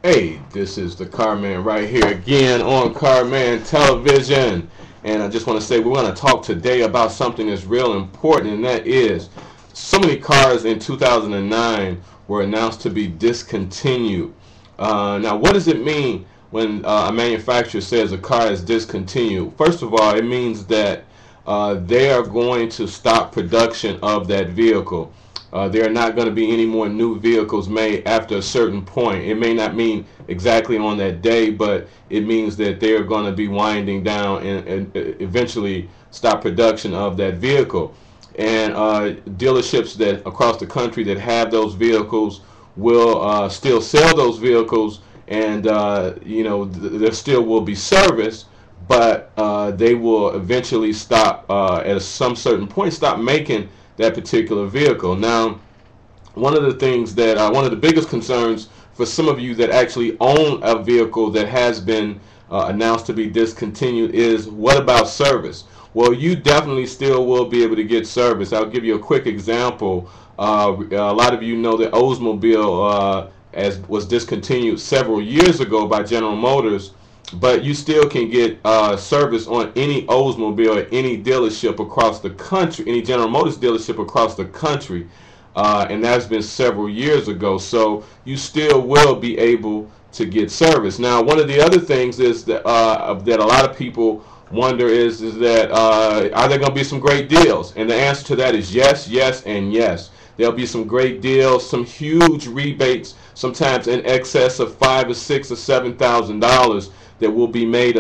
Hey, this is the Carman right here again on Carman Television. And I just want to say we're going to talk today about something that's real important, and that is so many cars in 2009 were announced to be discontinued. Now, what does it mean when a manufacturer says a car is discontinued? First of all, it means that they are going to stop production of that vehicle. There are not going to be any more new vehicles made after a certain point. It may not mean exactly on that day, but it means that they are going to be winding down and eventually stop production of that vehicle. And dealerships that across the country that have those vehicles will still sell those vehicles, and there still will be service, but they will eventually stop at some certain point, stop making that particular vehicle. Now, one of the things that one of the biggest concerns for some of you that actually own a vehicle that has been announced to be discontinued is, what about service? Well, you definitely still will be able to get service. I'll give you a quick example. A lot of you know that Oldsmobile as was discontinued several years ago by General Motors, but you still can get service on any Oldsmobile at any dealership across the country, any General Motors dealership across the country, and that's been several years ago. So you still will be able to get service. Now, one of the other things is that that a lot of people wonder is that are there going to be some great deals? And the answer to that is yes, yes, and yes. There'll be some great deals, some huge rebates, sometimes in excess of $5,000 or $6,000 or $7,000 that will be made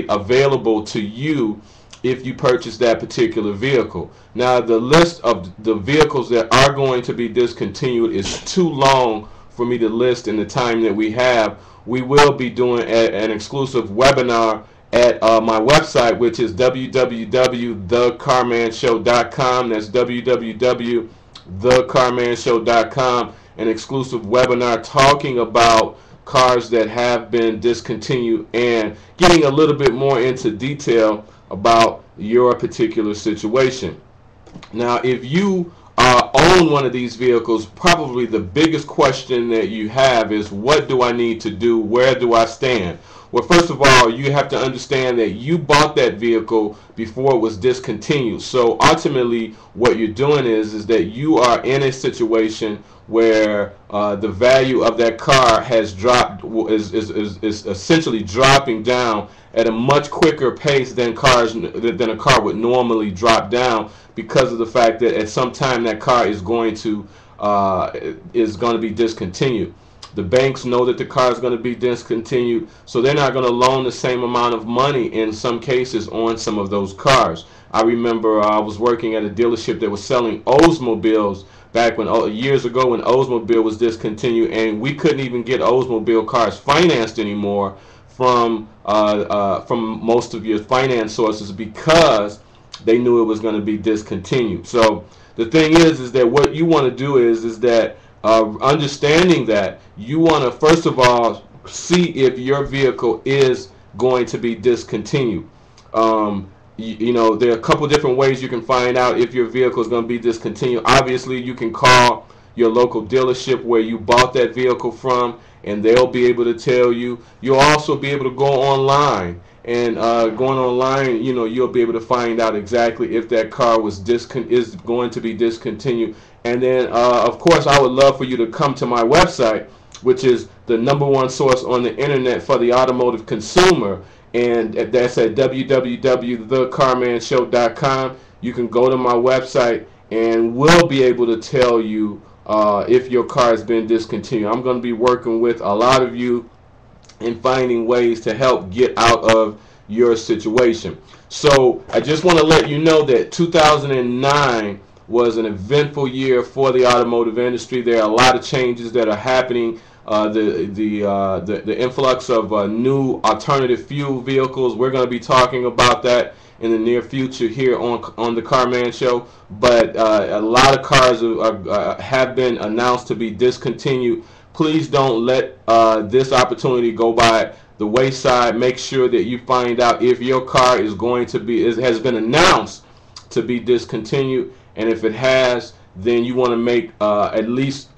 available to you if you purchase that particular vehicle. Now, the list of the vehicles that are going to be discontinued is too long for me to list in the time that we have. We will be doing an exclusive webinar at my website, which is www.thecarmanshow.com. That's www.thecarmanshow.com. An exclusive webinar talking about cars that have been discontinued and getting a little bit more into detail about your particular situation. Now, if you own one of these vehicles, probably the biggest question that you have is, what do I need to do? Where do I stand? Well, first of all, you have to understand that you bought that vehicle before it was discontinued. So ultimately, what you're doing is that you are in a situation where the value of that car has dropped, is essentially dropping down at a much quicker pace than a car would normally drop down, because of the fact that at some time that car is going to be discontinued. The banks know that the car is going to be discontinued, so they're not going to loan the same amount of money in some cases on some of those cars. I remember I was working at a dealership that was selling Oldsmobiles back when years ago, when Oldsmobile was discontinued, and we couldn't even get Oldsmobile cars financed anymore from most of your finance sources, because they knew it was going to be discontinued. So the thing is that what you want to do is that understanding that, you want to first of all see if your vehicle is going to be discontinued. You know, there are a couple different ways you can find out if your vehicle is going to be discontinued. Obviously, you can call your local dealership where you bought that vehicle from, and they'll be able to tell you. You'll also be able to go online, and going online, you know, you'll be able to find out exactly if that car is going to be discontinued. And then, of course, I would love for you to come to my website, which is the #1 source on the internet for the automotive consumer, and that's at www.thecarmanshow.com. You can go to my website, and we'll be able to tell you if your car has been discontinued. I'm going to be working with a lot of you and finding ways to help get out of your situation. So I just want to let you know that 2009 was an eventful year for the automotive industry. There are a lot of changes that are happening. The influx of new alternative fuel vehicles. We're going to be talking about that in the near future here on the Carman Show. But a lot of cars have been announced to be discontinued. Please don't let this opportunity go by the wayside. Make sure that you find out if your car is going to be has been announced to be discontinued, and if it has, then you want to make at least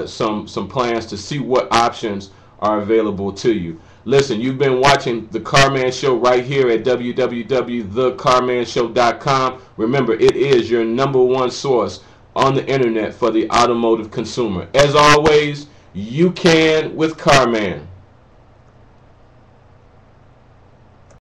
some plans to see what options are available to you. Listen, you've been watching The Carman Show right here at www.thecarmanshow.com. Remember, it is your #1 source on the internet for the automotive consumer. As always, you can with Carman.